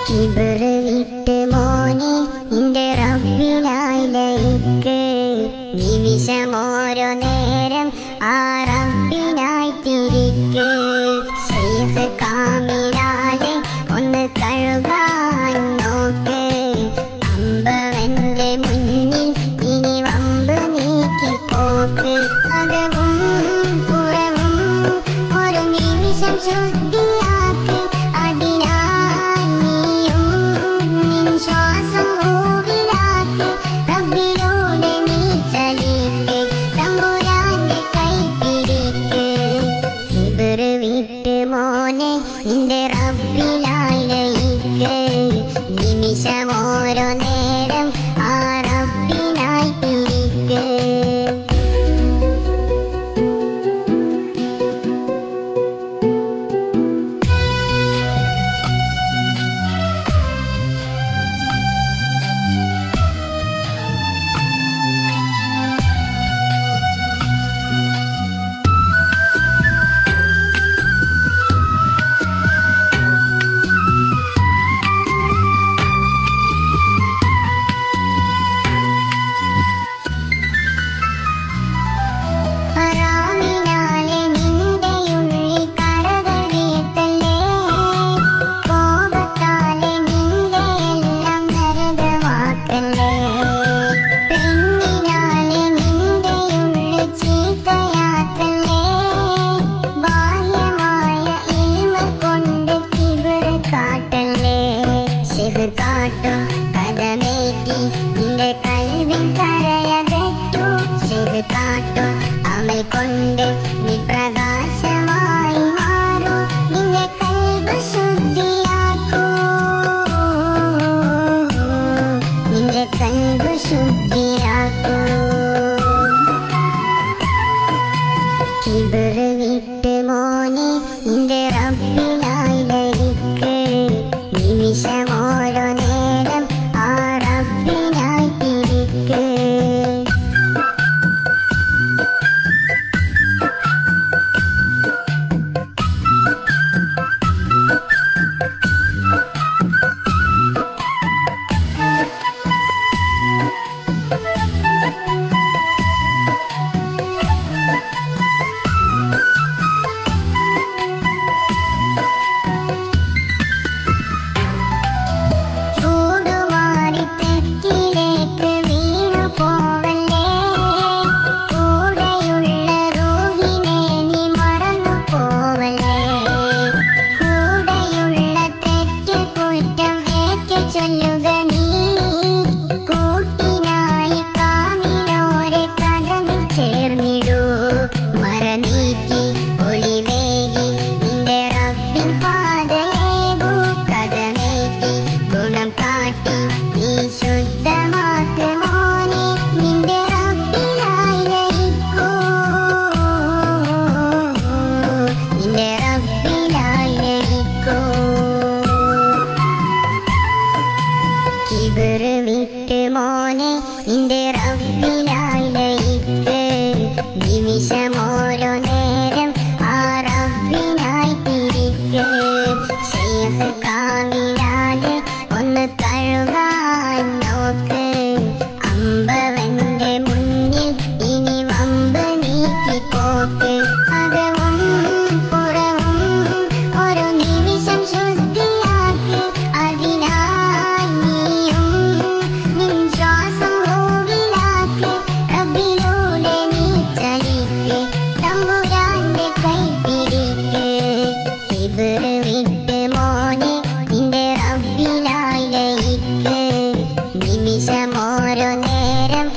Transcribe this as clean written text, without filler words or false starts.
കിബറ് വിട്ട് മോനെ നിന്റെ റബ്ബിനായി ലയിക്ക്. നിമിഷമോരോ നേരം ആ റബ്ബിനായി തിരിക്ക്. ശൈഖ് കാമിലാലെ ഒന്ന് കഴുകാൻ നോക്ക്. അമ്പവന്റെ മുന്നിൽ ഇനി വമ്പ് നീക്കിപ്പോക്ക്. അകവും പുറവും ഒരു നിമിഷം ശുദ്ധിയാക്ക്. അതിനായി നീയും നിൻ ശ്വാസം മൂവിലാക്ക്. റബ്ബിലൂടെ നീ ചലിക്ക്, തമ്പുരാന്റെ കൈ പിടിക്ക്. കിബറ് വിട്ട് മോനെ നിന്റെ റബ്ബിനായി ലയിക്ക്. നിമിഷമോരോ നേരം ആ റബ്ബിനായി തിരിക്ക്. കാട്ടു കഥമേറ്റി നിന്റെ കൽവിൻ കരയകറ്റു. ശരി കാട്ടു അമൽ കൊണ്ട് നീ പ്രകാശമായി മാറൂ. നിന്റെ കൽബ് ശുദ്ധിയാക്കൂ, നിന്റെ കൽബ് ശുദ്ധിയാക്കൂ. കിബറ് വിട്ട് മോനെ നിന്റെ റബ്ബിനായി ലയിക്ക്. നിമിഷമോരോ നേരം ആ റബ്ബിനായി തിരിക്ക്. കിബറ് വിട്ട് മോനെ നിന്റെ റബ്ബിനായി ലയിക്ക്. നിമിഷമോരോ നേരം ആ റബ്ബിനായി തിരിക്ക്. ശൈഖ് കാമിലാലെ ഒന്ന് കഴുകാൻ നോക്ക്. അമ്പവന്റെ മുന്നിൽ ഇനി വമ്പ് നീക്കിപ്പോക്ക്. അകവും പുറവും ഒരു നിമിഷം ശുദ്ധിയാക്ക്. അതിനായി നീയും നിൻ ശ്വാസം മൂവിലാക്ക്. റബ്ബിലൂടെ നീ ചലിക്ക്, തമ്പുരാന്റെ കൈ പിടിക്ക്. കിബറ് വിട്ട് മോനെ നിന്റെ റബ്ബിനായി ലയിക്ക്. നിമിഷമോരോ നേരം